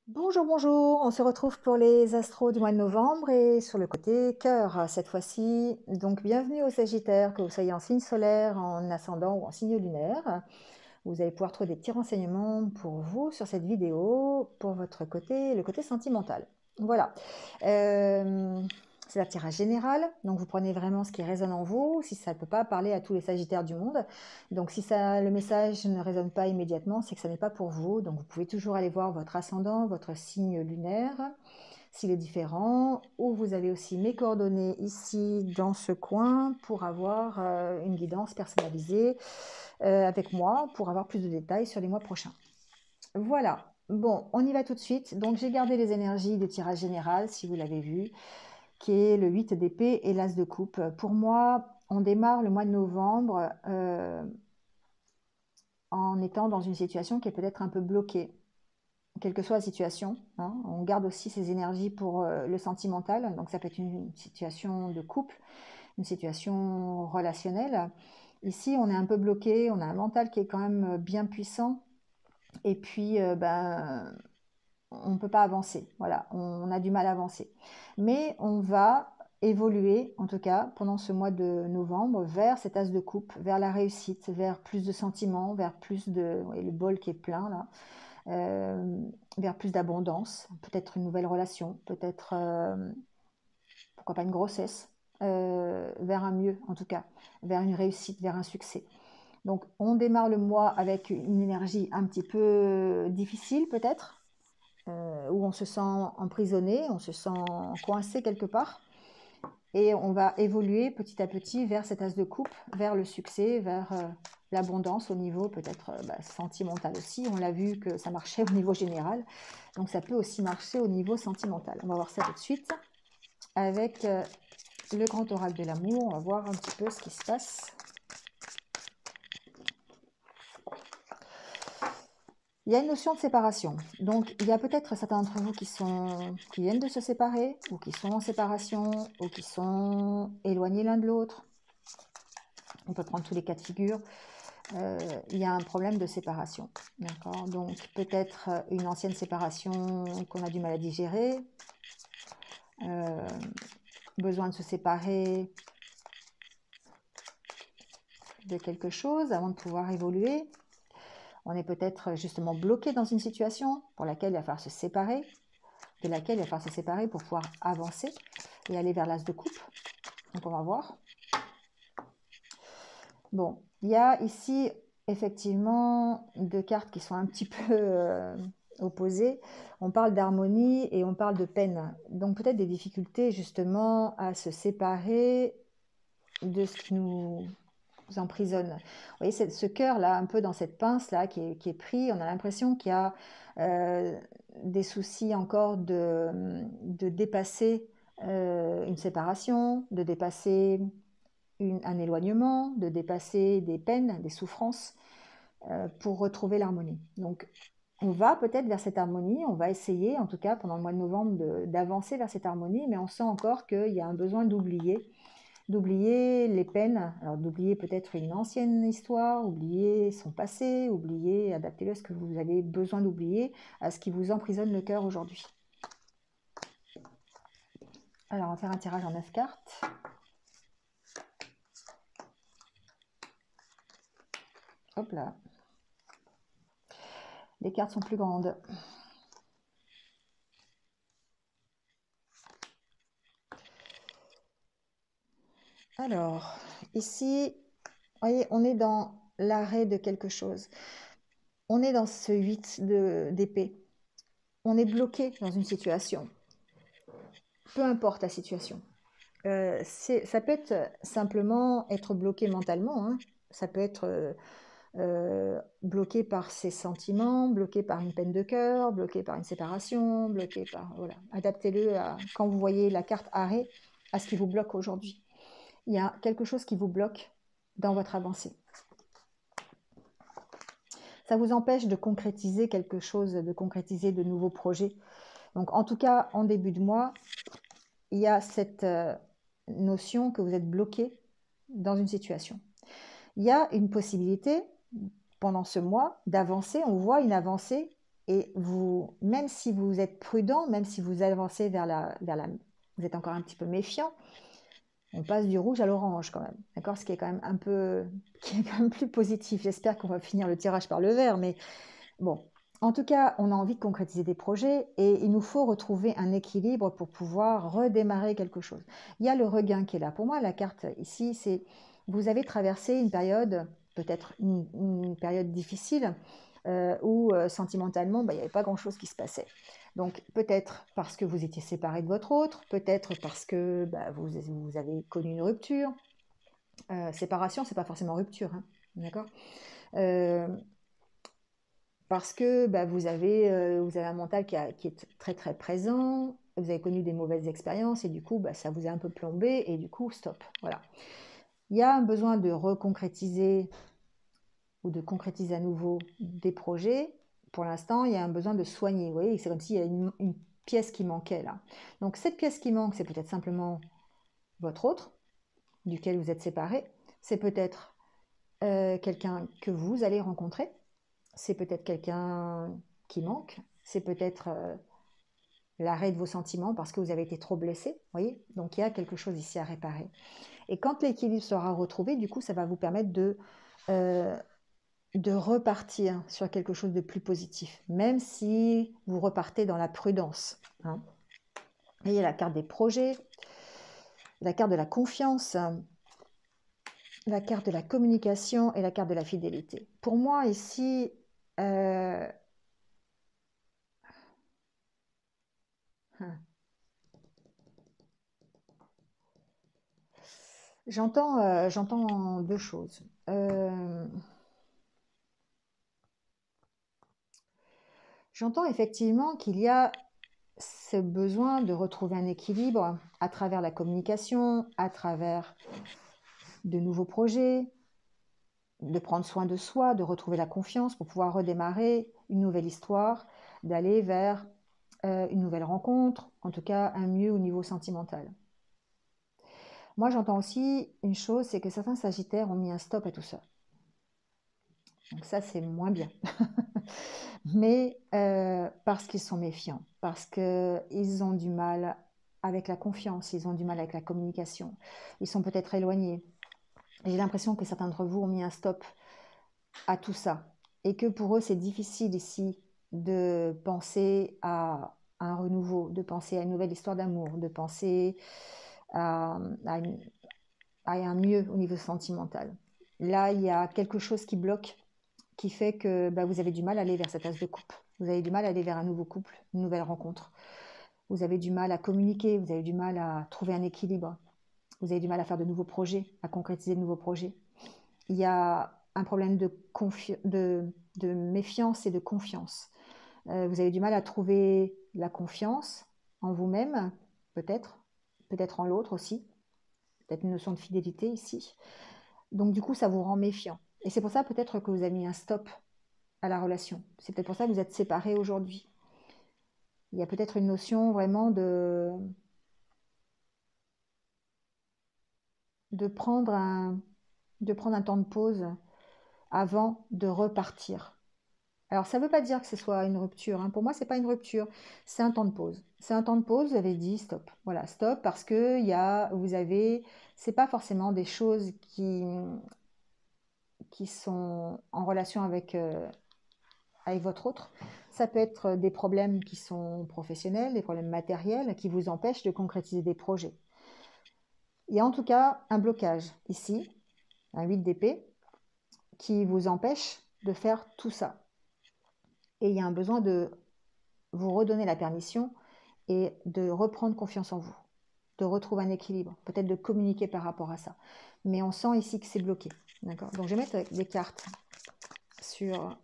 Bonjour, bonjour, on se retrouve pour les astros du mois de novembre et sur le côté cœur cette fois-ci. Donc bienvenue au Sagittaire, que vous soyez en signe solaire, en ascendant ou en signe lunaire. Vous allez pouvoir trouver des petits renseignements pour vous sur cette vidéo, pour votre côté, le côté sentimental. Voilà. C'est un tirage général, donc vous prenez vraiment ce qui résonne en vous, si ça ne peut pas parler à tous les Sagittaires du monde. Donc si le message ne résonne pas immédiatement, c'est que ça n'est pas pour vous. Donc vous pouvez toujours aller voir votre ascendant, votre signe lunaire, s'il est différent, ou vous avez aussi mes coordonnées ici dans ce coin pour avoir une guidance personnalisée avec moi, pour avoir plus de détails sur les mois prochains. Voilà. Bon, on y va tout de suite. Donc j'ai gardé les énergies du tirage général, si vous l'avez vu, qui est le 8 d'épée et l'as de coupe. Pour moi, on démarre le mois de novembre en étant dans une situation qui est peut-être un peu bloquée, quelle que soit la situation. Hein. On garde aussi ses énergies pour le sentimental, donc ça peut être une situation de couple, une situation relationnelle. Ici, on est un peu bloqué, on a un mental qui est quand même bien puissant, et puis on ne peut pas avancer. Voilà, on a du mal à avancer. Mais on va évoluer, en tout cas pendant ce mois de novembre, vers cet as de coupe, vers la réussite, vers plus de sentiments, vers plus de... Vous voyez, le bol qui est plein là, vers plus d'abondance, peut-être une nouvelle relation, peut-être, pourquoi pas une grossesse, vers un mieux en tout cas, vers une réussite, vers un succès. Donc on démarre le mois avec une énergie un petit peu difficile peut-être, où on se sent emprisonné, on se sent coincé quelque part. Et on va évoluer petit à petit vers cet as de coupe, vers le succès, vers l'abondance au niveau peut-être sentimental aussi. On l'a vu que ça marchait au niveau général, donc ça peut aussi marcher au niveau sentimental. On va voir ça tout de suite avec le grand oracle de l'amour. On va voir un petit peu ce qui se passe. Il y a une notion de séparation. Donc, il y a peut-être certains d'entre vous qui viennent de se séparer, ou qui sont en séparation, ou qui sont éloignés l'un de l'autre. On peut prendre tous les cas de figure. Il y a un problème de séparation. D'accord. Donc, peut-être une ancienne séparation qu'on a du mal à digérer, besoin de se séparer de quelque chose avant de pouvoir évoluer. On est peut-être justement bloqué dans une situation pour laquelle il va falloir se séparer, de laquelle il va falloir se séparer pour pouvoir avancer et aller vers l'as de coupe. Donc on va voir. Bon, il y a ici effectivement deux cartes qui sont un petit peu opposées. On parle d'harmonie et on parle de peine. Donc peut-être des difficultés justement à se séparer de ce qui nous emprisonne. Vous voyez, ce cœur-là, un peu dans cette pince-là qui est pris, on a l'impression qu'il y a des soucis encore de dépasser une séparation, de dépasser un éloignement, de dépasser des peines, des souffrances pour retrouver l'harmonie. Donc, on va peut-être vers cette harmonie, on va essayer, en tout cas pendant le mois de novembre, d'avancer vers cette harmonie, mais on sent encore qu'il y a un besoin d'oublier les peines, alors d'oublier peut-être une ancienne histoire, oublier son passé, oublier, adaptez-le à ce que vous avez besoin d'oublier, à ce qui vous emprisonne le cœur aujourd'hui. Alors, on va faire un tirage en 9 cartes. Hop là. Les cartes sont plus grandes. Alors, ici, vous voyez, on est dans l'arrêt de quelque chose. On est dans ce 8 d'épée. On est bloqué dans une situation. Peu importe la situation. Ça peut être simplement être bloqué mentalement. Hein. Ça peut être bloqué par ses sentiments, bloqué par une peine de cœur, bloqué par une séparation, bloqué par... Voilà. Adaptez-le à, quand vous voyez la carte arrêt, à ce qui vous bloque aujourd'hui. Il y a quelque chose qui vous bloque dans votre avancée. Ça vous empêche de concrétiser quelque chose, de concrétiser de nouveaux projets. Donc en tout cas, en début de mois, il y a cette notion que vous êtes bloqué dans une situation. Il y a une possibilité pendant ce mois d'avancer, on voit une avancée Et vous, même si vous êtes prudent, même si vous avancez vous êtes encore un petit peu méfiant, on passe du rouge à l'orange quand même, d'accord? Ce qui est quand même qui est quand même plus positif. J'espère qu'on va finir le tirage par le vert, mais bon. En tout cas, on a envie de concrétiser des projets et il nous faut retrouver un équilibre pour pouvoir redémarrer quelque chose. Il y a le regain qui est là. Pour moi, la carte ici, c'est vous avez traversé une période, peut-être une période difficile, où sentimentalement, il n'y avait pas grand-chose qui se passait. Donc peut-être parce que vous étiez séparé de votre autre, peut-être parce que vous avez connu une rupture. Séparation, c'est pas forcément rupture, hein, d'accord? Euh, Parce que vous avez un mental qui est très très présent, vous avez connu des mauvaises expériences et du coup ça vous a un peu plombé et du coup stop. Voilà. Il y a un besoin de reconcrétiser ou de concrétiser à nouveau des projets. Pour l'instant, il y a un besoin de soigner. Vous voyez, c'est comme s'il y a une pièce qui manquait là. Donc cette pièce qui manque, c'est peut-être simplement votre autre, duquel vous êtes séparé. C'est peut-être quelqu'un que vous allez rencontrer. C'est peut-être quelqu'un qui manque. C'est peut-être l'arrêt de vos sentiments parce que vous avez été trop blessé. Voyez, donc il y a quelque chose ici à réparer. Et quand l'équilibre sera retrouvé, du coup, ça va vous permettre euh, de repartir sur quelque chose de plus positif, même si vous repartez dans la prudence. Hein. Et il y a la carte des projets, la carte de la confiance, la carte de la communication et la carte de la fidélité. Pour moi, ici, euh, j'entends deux choses. J'entends effectivement qu'il y a ce besoin de retrouver un équilibre à travers la communication, à travers de nouveaux projets, de prendre soin de soi, de retrouver la confiance pour pouvoir redémarrer une nouvelle histoire, d'aller vers une nouvelle rencontre, en tout cas un mieux au niveau sentimental. Moi, j'entends aussi une chose, c'est que certains Sagittaires ont mis un stop à tout ça. Donc ça, c'est moins bien. Mais parce qu'ils sont méfiants, parce qu'ils ont du mal avec la confiance, ils ont du mal avec la communication, ils sont peut-être éloignés. J'ai l'impression que certains d'entre vous ont mis un stop à tout ça et que pour eux, c'est difficile ici de penser à un renouveau, de penser à une nouvelle histoire d'amour, de penser à, à, à un mieux au niveau sentimental. Là, il y a quelque chose qui bloque qui fait que vous avez du mal à aller vers cet as de coupe. Vous avez du mal à aller vers un nouveau couple, une nouvelle rencontre. Vous avez du mal à communiquer, vous avez du mal à trouver un équilibre. Vous avez du mal à faire de nouveaux projets, à concrétiser de nouveaux projets. Il y a un problème de méfiance et de confiance. Vous avez du mal à trouver la confiance en vous-même, peut-être, peut-être en l'autre aussi, peut-être une notion de fidélité ici. Donc du coup, ça vous rend méfiant. Et c'est pour ça peut-être que vous avez mis un stop à la relation. C'est peut-être pour ça que vous êtes séparés aujourd'hui. Il y a peut-être une notion vraiment de, prendre un, de prendre un temps de pause avant de repartir. Alors ça ne veut pas dire que ce soit une rupture. Hein. Pour moi, ce n'est pas une rupture, c'est un temps de pause. C'est un temps de pause, vous avez dit stop. Voilà, stop, parce que c'est pas forcément des choses qui sont en relation avec votre autre. Ça peut être des problèmes qui sont professionnels, des problèmes matériels qui vous empêchent de concrétiser des projets. Il y a en tout cas un blocage ici, un 8 d'épée, qui vous empêche de faire tout ça. Et il y a un besoin de vous redonner la permission et de reprendre confiance en vous, de retrouver un équilibre, peut-être de communiquer par rapport à ça. Mais on sent ici que c'est bloqué. D'accord. Donc je vais mettre des cartes sur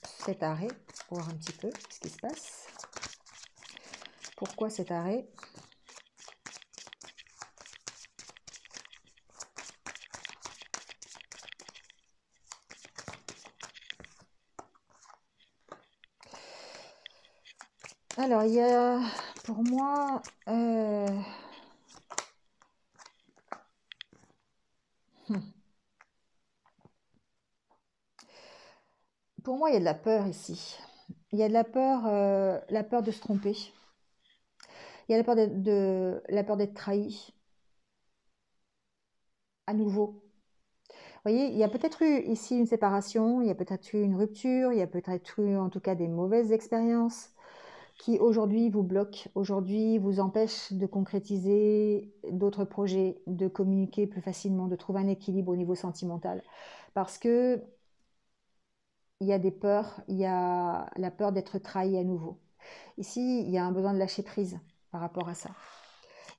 cet arrêt pour voir un petit peu ce qui se passe. Pourquoi cet arrêt? Alors, il y a pour moi pour moi, il y a de la peur ici. Il y a de la peur de se tromper. Il y a la peur la peur d'être trahi à nouveau. Vous voyez, il y a peut-être eu ici une séparation, il y a peut-être eu une rupture, il y a peut-être eu en tout cas des mauvaises expériences qui aujourd'hui vous bloquent, aujourd'hui vous empêchent de concrétiser d'autres projets, de communiquer plus facilement, de trouver un équilibre au niveau sentimental. Parce que il y a des peurs, il y a la peur d'être trahi à nouveau. Ici, il y a un besoin de lâcher prise par rapport à ça.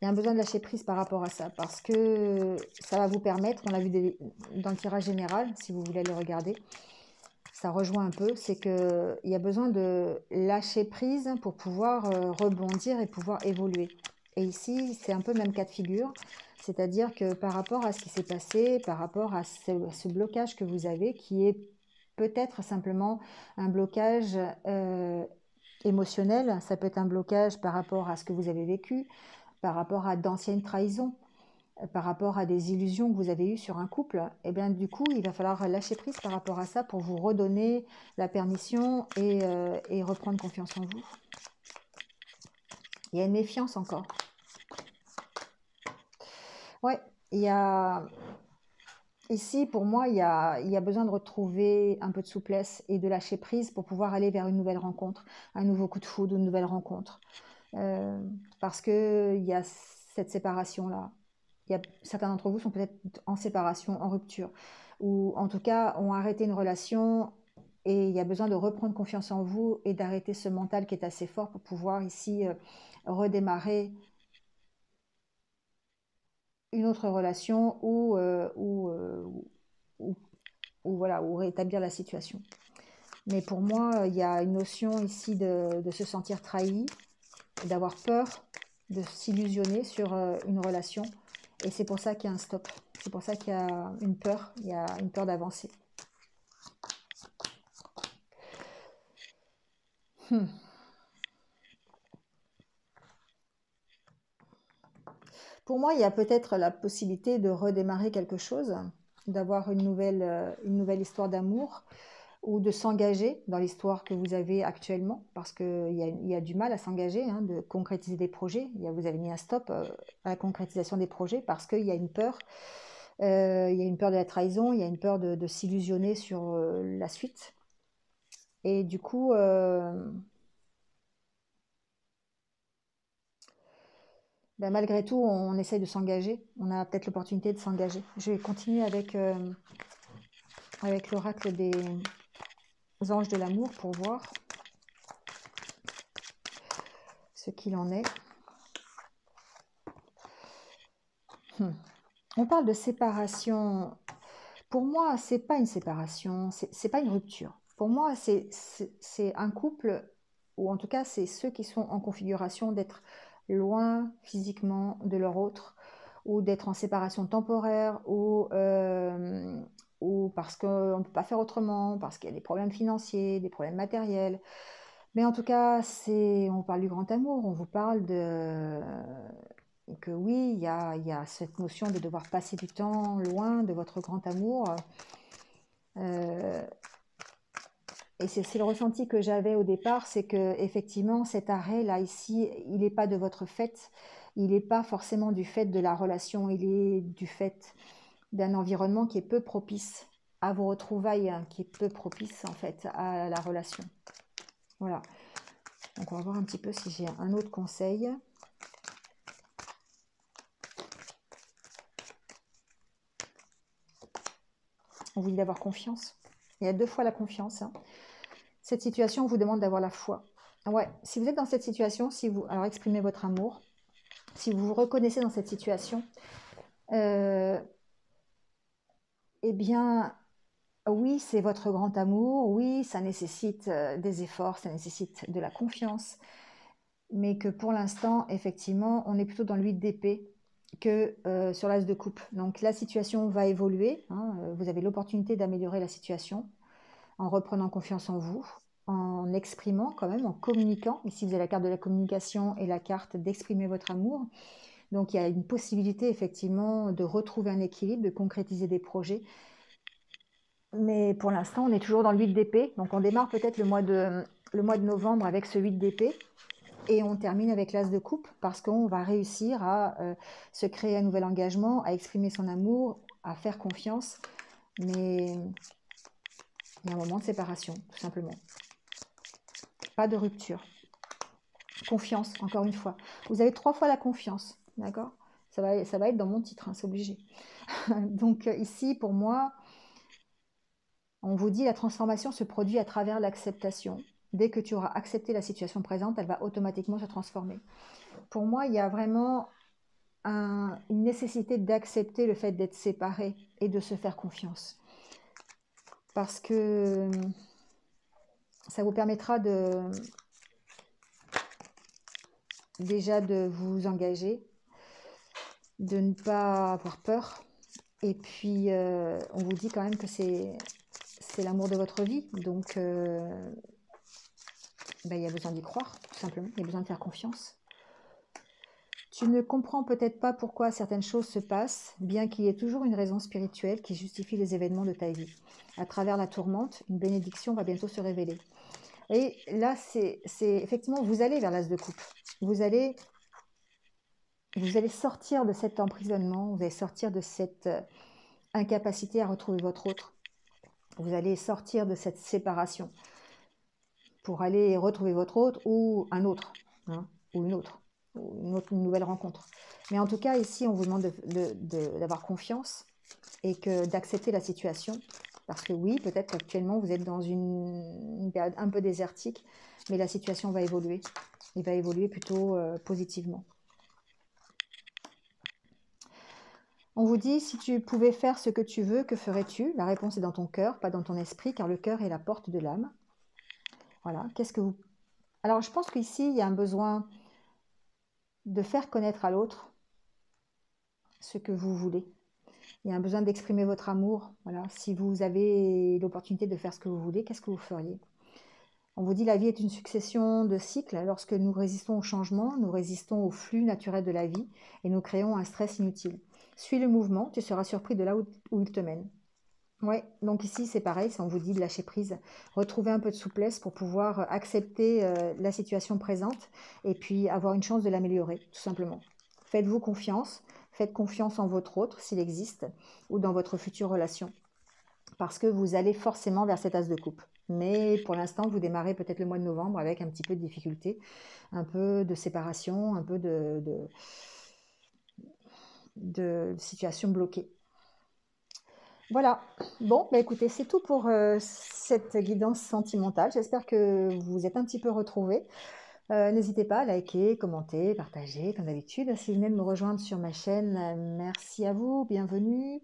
Il y a un besoin de lâcher prise par rapport à ça, parce que ça va vous permettre, on l'a vu dans le tirage général, si vous voulez le regarder, ça rejoint un peu, c'est qu'il y a besoin de lâcher prise pour pouvoir rebondir et pouvoir évoluer. Et ici, c'est un peu le même cas de figure, c'est-à-dire que par rapport à ce qui s'est passé, par rapport à ce blocage que vous avez, qui est peut-être simplement un blocage émotionnel, ça peut être un blocage par rapport à ce que vous avez vécu, par rapport à d'anciennes trahisons, par rapport à des illusions que vous avez eues sur un couple, et bien du coup, il va falloir lâcher prise par rapport à ça pour vous redonner la permission et reprendre confiance en vous. Il y a une méfiance encore. Ouais, il y a... Ici, pour moi, il y a besoin de retrouver un peu de souplesse et de lâcher prise pour pouvoir aller vers une nouvelle rencontre, un nouveau coup de foudre, une nouvelle rencontre. Parce qu'il y a cette séparation-là. Certains d'entre vous sont peut-être en séparation, en rupture, ou en tout cas ont arrêté une relation et il y a besoin de reprendre confiance en vous et d'arrêter ce mental qui est assez fort pour pouvoir ici redémarrer une autre relation voilà, ou rétablir la situation. Mais pour moi, il y a une notion ici de se sentir trahi, d'avoir peur, de s'illusionner sur une relation. Et c'est pour ça qu'il y a un stop. C'est pour ça qu'il y a une peur. Il y a une peur d'avancer. Pour moi, il y a peut-être la possibilité de redémarrer quelque chose, d'avoir une nouvelle histoire d'amour ou de s'engager dans l'histoire que vous avez actuellement, parce qu'il y a du mal à s'engager, hein, de concrétiser des projets. Vous avez mis un stop à la concrétisation des projets parce qu'il y a une peur. Il y a une peur de la trahison, il y a une peur de s'illusionner sur la suite. Et du coup, ben, malgré tout, on essaye de s'engager. On a peut-être l'opportunité de s'engager. Je vais continuer avec l'oracle des anges de l'amour pour voir ce qu'il en est. On parle de séparation. Pour moi, c'est pas une séparation, c'est pas une rupture. Pour moi, c'est un couple, ou en tout cas, c'est ceux qui sont en configuration d'être loin physiquement de leur autre, ou d'être en séparation temporaire, ou parce qu'on ne peut pas faire autrement, parce qu'il y a des problèmes financiers, des problèmes matériels. Mais en tout cas, on parle du grand amour, on vous parle que oui, il y a cette notion de devoir passer du temps loin de votre grand amour. Et c'est le ressenti que j'avais au départ, c'est que effectivement cet arrêt là ici, il n'est pas de votre fait, il n'est pas forcément du fait de la relation, il est du fait d'un environnement qui est peu propice à vos retrouvailles, hein, qui est peu propice en fait à la relation. Voilà. Donc on va voir un petit peu si j'ai un autre conseil. On vous dit d'avoir confiance. Il y a 2 fois la confiance. Hein. Cette situation vous demande d'avoir la foi. Ouais, si vous êtes dans cette situation, alors exprimez votre amour. Si vous vous reconnaissez dans cette situation, eh bien, oui, c'est votre grand amour. Oui, ça nécessite des efforts, ça nécessite de la confiance. Mais que pour l'instant, effectivement, on est plutôt dans l'huile d'épée que sur l'as de coupe. Donc la situation va évoluer. Hein, vous avez l'opportunité d'améliorer la situation en reprenant confiance en vous, en exprimant quand même, en communiquant. Ici, vous avez la carte de la communication et la carte d'exprimer votre amour. Donc, il y a une possibilité, effectivement, de retrouver un équilibre, de concrétiser des projets. Mais pour l'instant, on est toujours dans l'huile d'épée. Donc, on démarre peut-être le mois le mois de novembre avec ce 8 d'épée. Et on termine avec l'as de coupe parce qu'on va réussir à se créer un nouvel engagement, à exprimer son amour, à faire confiance. Mais il y a un moment de séparation, tout simplement. Pas de rupture. Confiance, encore une fois. Vous avez 3 fois la confiance, d'accord? Ça va être dans mon titre, hein, c'est obligé. Donc ici, pour moi, on vous dit la transformation se produit à travers l'acceptation. Dès que tu auras accepté la situation présente, elle va automatiquement se transformer. Pour moi, il y a vraiment une nécessité d'accepter le fait d'être séparé et de se faire confiance. Parce que ça vous permettra déjà de vous engager, de ne pas avoir peur. Et puis, on vous dit quand même que c'est l'amour de votre vie. Donc, il y a besoin d'y croire, tout simplement. Il y a besoin de faire confiance. Tu ne comprends peut-être pas pourquoi certaines choses se passent, bien qu'il y ait toujours une raison spirituelle qui justifie les événements de ta vie. À travers la tourmente, une bénédiction va bientôt se révéler. Et là, c'est effectivement, vous allez vers l'as de coupe. Vous allez sortir de cet emprisonnement, vous allez sortir de cette incapacité à retrouver votre autre. Vous allez sortir de cette séparation pour aller retrouver votre autre ou un autre, hein, ou une autre, une nouvelle rencontre. Mais en tout cas, ici, on vous demande d'avoir confiance et d'accepter la situation. Parce que oui, peut-être qu'actuellement, vous êtes dans une période un peu désertique, mais la situation va évoluer. Il va évoluer plutôt positivement. On vous dit, si tu pouvais faire ce que tu veux, que ferais-tu? La réponse est dans ton cœur, pas dans ton esprit, car le cœur est la porte de l'âme. Voilà, qu'est-ce que vous... Alors, je pense qu'ici, il y a un besoin de faire connaître à l'autre ce que vous voulez. Il y a un besoin d'exprimer votre amour. Voilà. Si vous avez l'opportunité de faire ce que vous voulez, qu'est-ce que vous feriez? On vous dit la vie est une succession de cycles. Lorsque nous résistons au changement, nous résistons au flux naturel de la vie et nous créons un stress inutile. Suis le mouvement, tu seras surpris de là où il te mène. Ouais, donc ici c'est pareil, on vous dit de lâcher prise, retrouver un peu de souplesse pour pouvoir accepter la situation présente et puis avoir une chance de l'améliorer, tout simplement. Faites-vous confiance, faites confiance en votre autre s'il existe ou dans votre future relation parce que vous allez forcément vers cet as de coupe. Mais pour l'instant, vous démarrez peut-être le mois de novembre avec un petit peu de difficulté, un peu de séparation, un peu de situation bloquée. Voilà, bon, écoutez, c'est tout pour cette guidance sentimentale. J'espère que vous vous êtes un petit peu retrouvés. N'hésitez pas à liker, commenter, partager, comme d'habitude. Si vous venez de me rejoindre sur ma chaîne, merci à vous, bienvenue.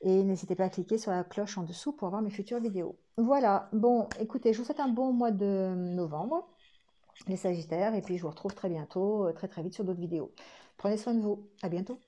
Et n'hésitez pas à cliquer sur la cloche en dessous pour voir mes futures vidéos. Voilà, bon, écoutez, je vous souhaite un bon mois de novembre, les Sagittaires, et puis je vous retrouve très bientôt, très vite sur d'autres vidéos. Prenez soin de vous, à bientôt.